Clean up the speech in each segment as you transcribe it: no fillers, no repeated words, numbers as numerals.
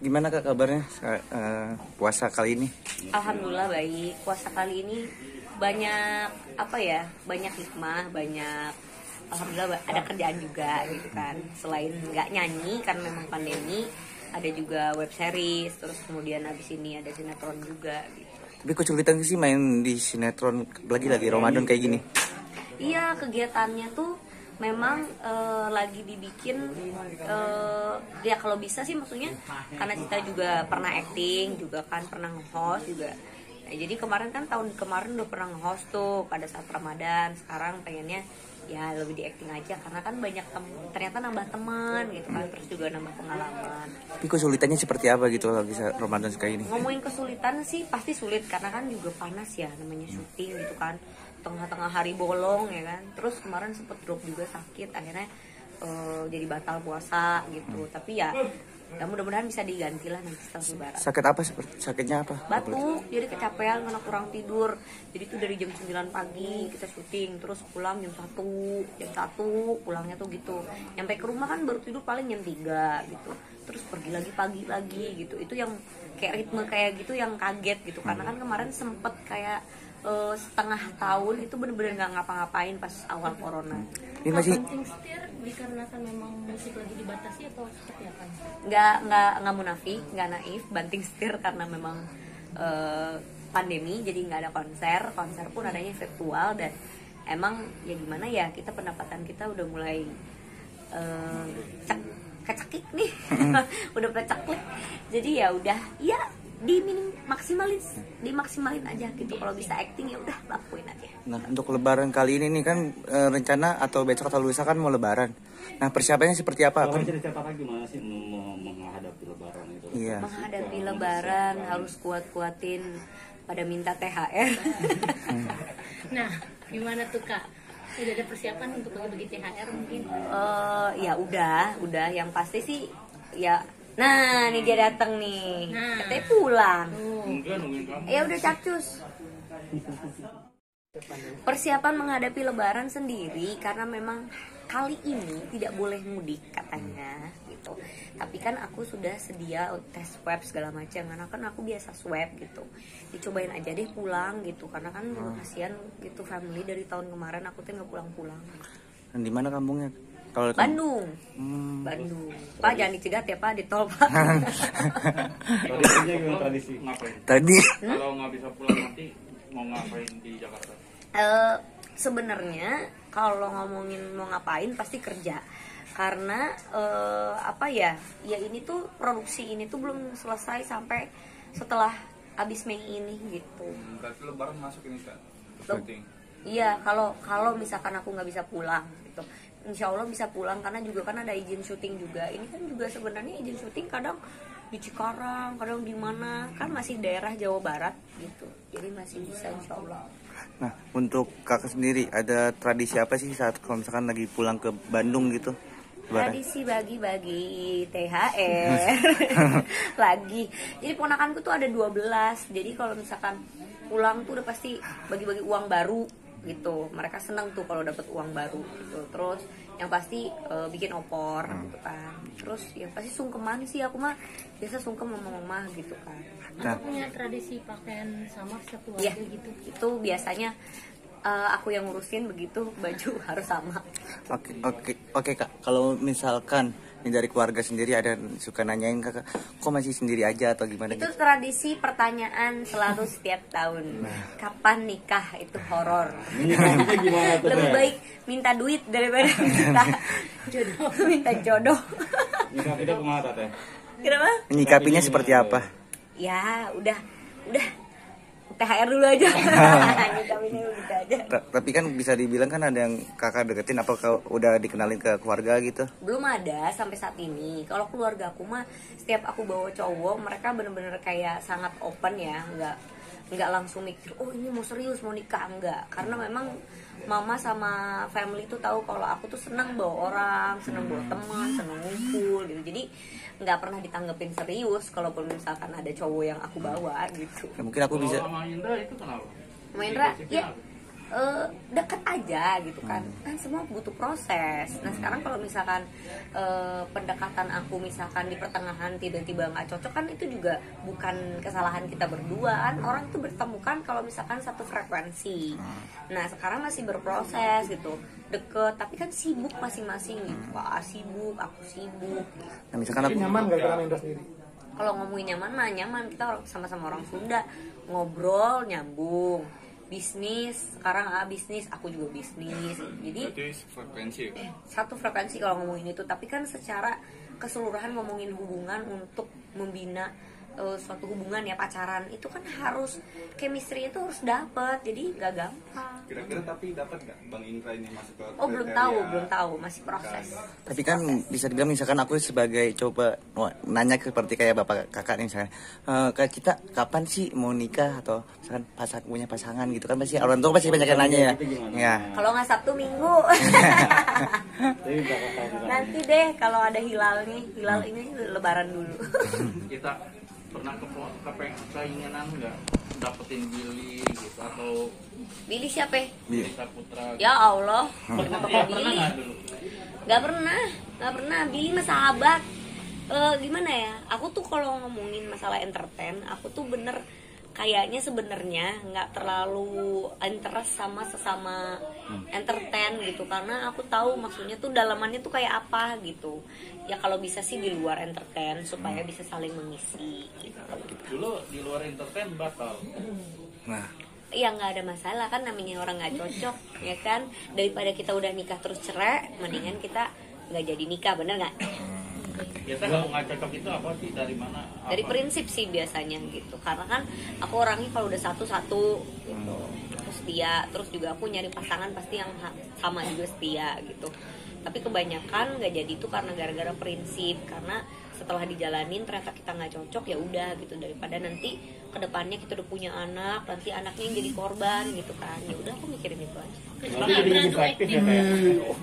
gimana Kak kabarnya puasa kali ini? Alhamdulillah baik. Puasa kali ini banyak banyak hikmah, banyak alhamdulillah ada kerjaan juga gitu kan. Selain nggak nyanyi karena memang pandemi, ada juga web series, terus kemudian habis ini ada sinetron juga gitu. Tapi kesulitan sih main di sinetron lagi Ramadan kayak gini. Iya, kegiatannya tuh memang lagi dibikin ya kalau bisa sih, maksudnya karena kita juga pernah acting juga kan, pernah nge-host juga. Nah, jadi kemarin kan tahun kemarin udah pernah nge-host tuh pada saat Ramadan. Sekarang pengennya ya lebih di acting aja karena kan banyak ternyata nambah teman gitu kan, terus juga nambah pengalaman. Tapi kesulitannya seperti apa gitu kalau bisa Ramadan kayak ini? Ngomongin kesulitan sih pasti sulit karena kan juga panas ya, namanya syuting gitu kan, tengah-tengah hari bolong ya kan. Terus kemarin sempet drop juga sakit, akhirnya jadi batal puasa gitu. Tapi ya mudah-mudahan bisa diganti lah nanti setelah lebaran. Sakit apa? Sakitnya apa? Batuk, jadi kecapean karena kurang tidur. Jadi tuh dari jam 9 pagi kita syuting, terus pulang jam 1 pulangnya tuh gitu. Nyampe ke rumah kan baru tidur paling jam 3 gitu. Terus pergi lagi pagi lagi gitu. Itu yang kayak ritme kayak gitu yang kaget gitu. Karena kan kemarin sempet kayak setengah tahun itu bener-bener nggak ngapa-ngapain pas awal corona. Ini masih banting setir dikarenakan memang musik lagi dibatasi atau seperti apa? Nggak munafik, nggak naif, banting setir karena memang pandemi, jadi nggak ada konser pun adanya virtual. Dan emang ya gimana ya, kita pendapatan kita udah mulai kecekik nih, udah peceklik. Jadi ya udah ya dimaksimalin aja gitu. Kalau bisa acting ya udah lakuin aja. Nah, untuk lebaran kali ini nih kan rencana atau besok atau lusa kan mau lebaran. Nah, persiapannya seperti apa? Kalau cerita gimana sih menghadapi lebaran itu? Iya. Menghadapi lebaran harus kuat-kuatin pada minta THR. Nah, gimana tuh Kak? Udah ada persiapan untuk bagi-bagi THR mungkin? Ya udah yang pasti sih ya. Nah, nih dia datang nih. Katanya pulang. Ya udah cacus. Persiapan menghadapi lebaran sendiri karena memang kali ini tidak boleh mudik katanya gitu. Tapi kan aku sudah sedia tes swab segala macam, karena kan aku biasa swab gitu. Dicobain aja deh pulang gitu, karena kan kasihan gitu family dari tahun kemarin aku tuh nggak pulang-pulang. Dan di mana kampungnya? Kalau Bandung. Bandung. Pak jangan dicegat ya Pak, di tol Pak. Tradisinya gimana tradisi? Ngapain? Tadi Kalau nggak bisa pulang nanti mau ngapain di Jakarta? Sebenarnya kalau ngomongin mau ngapain pasti kerja. Karena ya ini tuh produksi ini tuh belum selesai sampai setelah habis Mei ini gitu. Berarti lebaran masuk ini Kak? Iya, kalau misalkan aku nggak bisa pulang gitu, insya Allah bisa pulang karena juga kan ada izin syuting juga. Ini kan juga sebenarnya izin syuting kadang di Cikarang, kadang di mana, kan masih daerah Jawa Barat gitu. Jadi masih bisa insya Allah. Nah, untuk kakak sendiri ada tradisi apa sih saat kalau misalkan lagi pulang ke Bandung gitu? Lebaran? Tradisi bagi-bagi THR lagi. Jadi ponakanku tuh ada 12. Jadi kalau misalkan pulang tuh udah pasti bagi-bagi uang baru gitu. Mereka seneng tuh kalau dapat uang baru gitu. Terus yang pasti bikin opor gitu kan. Terus yang pasti sungkeman sih, aku mah biasa sungkem sama mama gitu kan. Atau punya tradisi pakaian sama satu Iya, aja gitu? Itu biasanya aku yang ngurusin, begitu baju harus sama. Oke Kak. Kalau misalkan ini dari keluarga sendiri ada suka nanyain kakak, kok masih sendiri aja atau gimana? Itu gitu? tradisi pertanyaan selalu setiap tahun. Kapan nikah? Itu horor. Nikahnya gimana tuh? Lebih baik minta duit daripada minta jodoh. Nikah kita kemana Teh? Kenapa? Menyikapinya seperti apa? Ya udah THR dulu aja. Nyikapinya gitu aja. Tapi kan bisa dibilang kan ada yang kakak deketin, apa udah dikenalin ke keluarga gitu? Belum ada sampai saat ini. Kalau keluarga aku mah setiap aku bawa cowok, mereka bener-bener kayak sangat open ya, nggak langsung mikir oh ini mau serius mau nikah, enggak. Karena memang mama sama family tuh tahu kalau aku tuh senang bawa orang, senang bawa teman, senang ngumpul gitu. Jadi nggak pernah ditanggepin serius kalaupun misalkan ada cowok yang aku bawa gitu. Ya, mungkin aku bisa. Sama Indra itu kenapa? Sama Indra, ya deket aja gitu kan. Semua butuh proses. Nah sekarang kalau misalkan pendekatan aku misalkan di pertengahan tiba-tiba nggak cocok kan, itu juga bukan kesalahan kita berdua kan. Orang tuh bertemu kan kalau misalkan satu frekuensi. Nah sekarang masih berproses gitu, deket tapi kan sibuk masing-masing gitu. Wah sibuk, aku sibuk. Nah misalkan aku Nyaman gak dengan Indra sendiri? Kalau ngomongin nyaman mah nyaman, kita sama-sama orang Sunda, ngobrol nyambung. Bisnis, sekarang bisnis, aku juga bisnis. Jadi Berarti frekuensi ya? satu frekuensi kalau ngomongin itu, tapi kan secara keseluruhan ngomongin hubungan untuk membina suatu hubungan ya, pacaran itu kan harus chemistry itu harus dapet, jadi nggak gampang. Kira-kira tapi dapat nggak Bang Indra ini masuk ke Oh belum tahu, masih proses. tapi kan bisa dibilang misalkan aku sebagai coba nanya seperti kayak bapak kakak nih misalkan, kayak kita kapan sih mau nikah atau misalkan punya pasangan gitu kan, pasti orang tua pasti banyak yang nanya ya. Ya. Kalau nggak Sabtu Minggu. Nanti deh kalau ada hilal nih, hilal ini Lebaran dulu. Kita pernah keinginan nggak dapetin Billy gitu atau Billy siapa? Billy. Rita Putra gitu? Ya Allah, Pernah Billy. nggak dulu? Nggak pernah. Billy mah sahabat. Gimana ya? Aku tuh kalau ngomongin masalah entertain, aku tuh bener kayaknya sebenarnya nggak terlalu interest sama sesama entertain gitu, karena aku tahu maksudnya tuh dalamannya tuh kayak apa gitu. Ya kalau bisa sih di luar entertain supaya bisa saling mengisi gitu. Dulu di luar entertain batal. Nah, Ya nggak ada masalah kan, namanya orang nggak cocok ya kan. Daripada kita udah nikah terus cerai, mendingan kita nggak jadi nikah, bener nggak? Biasanya kalau nggak cocok itu apa sih, dari mana? Dari Apa? prinsip sih biasanya gitu, karena kan aku orangnya kalau udah satu gitu, terus setia, terus juga aku nyari pasangan pasti yang sama juga setia gitu. Tapi kebanyakan nggak jadi itu karena gara-gara prinsip, karena setelah dijalanin ternyata kita nggak cocok, ya udah gitu, daripada nanti kedepannya kita udah punya anak, nanti anaknya yang jadi korban gitu kan. Ya udah aku mikirin itu aja. Berarti jadi lebih selektif ya kayak?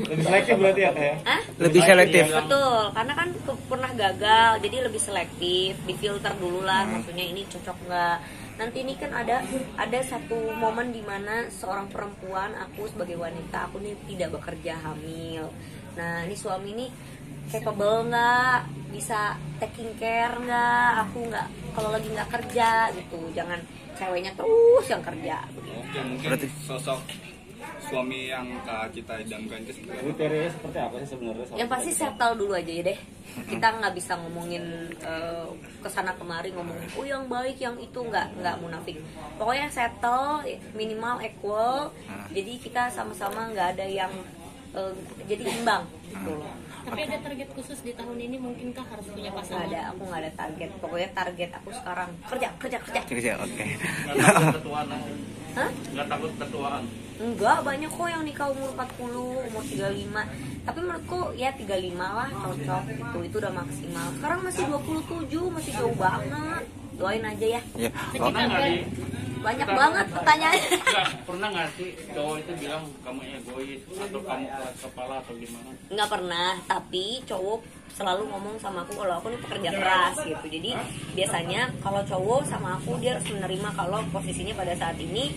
Lebih selektif berarti ya kayak? Hah? lebih selektif. Betul, karena kan pernah gagal, jadi lebih selektif, difilter dulu lah, maksudnya ini cocok nggak. Nanti ini kan ada satu momen dimana seorang perempuan, aku sebagai wanita, aku nih tidak bekerja, hamil. Nah ini suami ini capable nggak, bisa taking care nggak, aku nggak, kalau lagi nggak kerja gitu, jangan ceweknya terus yang kerja begitu. Ya mungkin Berarti- sosok suami yang Kak kita idamkan itu seperti apa? Kriterianya seperti apa sih sebenarnya? Yang pasti settle dulu aja ya deh. Kita nggak bisa ngomongin kesana kemari ngomongin oh yang baik yang itu, nggak munafik. Pokoknya settle, minimal equal. Jadi kita sama-sama nggak ada yang jadi imbang gitu loh. Tapi ada target khusus di tahun ini, mungkinkah harus punya Nggak pasangan? ada, aku nggak ada target. Pokoknya target aku sekarang kerja. Kerja, oke. Nggak takut ketuaan? Hah? Nggak takut ketuaan? Enggak, banyak kok yang nikah umur 40, umur 35. Tapi menurutku ya 35 lah cocok gitu. Itu udah maksimal. Sekarang masih 27, masih jauh banget. Doain aja ya. Ya. Pernah nggak di Banyak banget pertanyaannya. Nggak, pernah nggak sih cowok itu bilang kamu egois atau kamu keras kepala atau gimana? Nggak pernah, tapi cowok selalu ngomong sama aku kalau aku nih pekerja keras gitu. Jadi biasanya kalau cowok sama aku, dia harus menerima kalau posisinya pada saat ini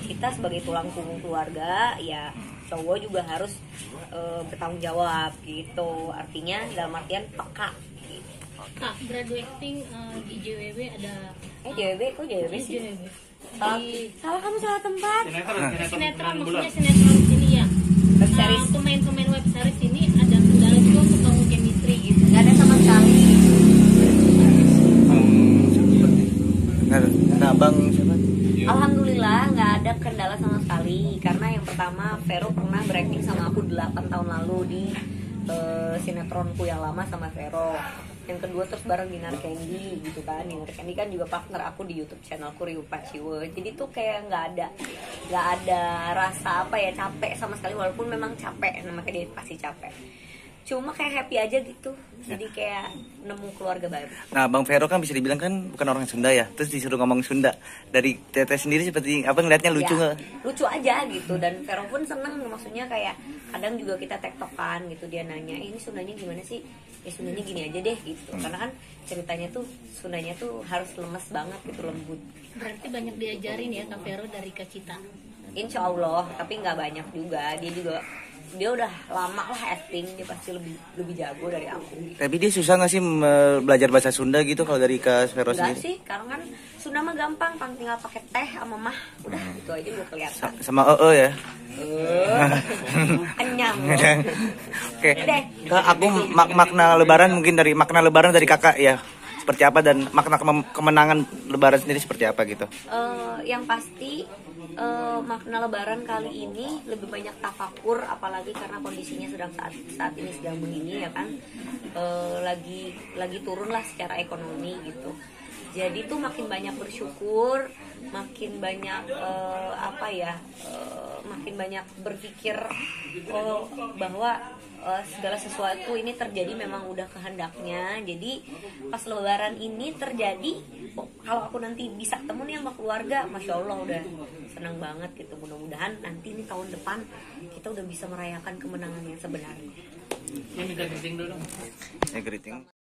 kita sebagai tulang punggung keluarga, ya cowok juga harus bertanggung jawab gitu. Artinya dalam artian peka gitu. Kak, graduating di JWB ada JWB, kok JWB sih? JWB. Salah, Di salah kamu salah tempat. sinetron, 9 bulan. maksudnya sinetron sini ya. Web series. Pemain-pemain web series ini ada kendala juga untuk bangun chemistry gitu. Nggak ada sama sekali. Nah, Bang siapa? Alhamdulillah nggak ada kendala sama sekali, karena yang pertama Vero pernah berakting sama aku 8 tahun lalu di sinetronku yang lama sama Vero. Yang kedua terus bareng Dinar Candy gitu kan. Dinar Candy kan juga partner aku di YouTube channelku Riu Paciwe. Jadi tuh kayak nggak ada rasa apa ya, capek sama sekali, walaupun memang capek, namanya dia pasti capek. Cuma kayak happy aja gitu. Jadi kayak nemu keluarga baru. Nah, Bang Vero kan bisa dibilang kan bukan orang Sunda ya. Terus disuruh ngomong Sunda. Dari Teteh sendiri seperti apa, ngeliatnya lucu Ya, nggak? lucu aja gitu. Dan Vero pun seneng, maksudnya kayak kadang juga kita tektokan gitu, dia nanya ini Sundanya gimana sih, ya Sundanya gini aja deh gitu, karena kan ceritanya tuh Sundanya tuh harus lemes banget gitu, lembut. Berarti banyak diajarin ya Kak Vero dari Kak Cita. Insya Allah, tapi nggak banyak juga. Dia udah lama lah acting, dia pasti lebih jago dari aku. Tapi dia susah nggak sih belajar bahasa Sunda gitu kalau dari Kak Vero Enggak sendiri? sih, karena kan Sunda mah gampang, kan tinggal pakai teh sama mah, udah itu aja udah kelihatan. Sama ya. Kenyang. Oke. Kak, aku makna Lebaran mungkin dari makna Lebaran dari Kakak ya. Seperti apa dan makna kemenangan Lebaran sendiri seperti apa gitu? Yang pasti makna Lebaran kali ini lebih banyak tafakur, apalagi karena kondisinya sedang saat ini sedang begini ya kan, lagi turun lah secara ekonomi gitu. Jadi tuh makin banyak bersyukur, makin banyak makin banyak berpikir bahwa segala sesuatu ini terjadi memang udah kehendaknya. Jadi pas Lebaran ini terjadi, kalau aku nanti bisa ketemu nih sama keluarga, masya Allah udah senang banget gitu. Mudah-mudahan nanti ini tahun depan kita udah bisa merayakan kemenangan yang sebenarnya. Ini minta greeting dulu dong. Greeting.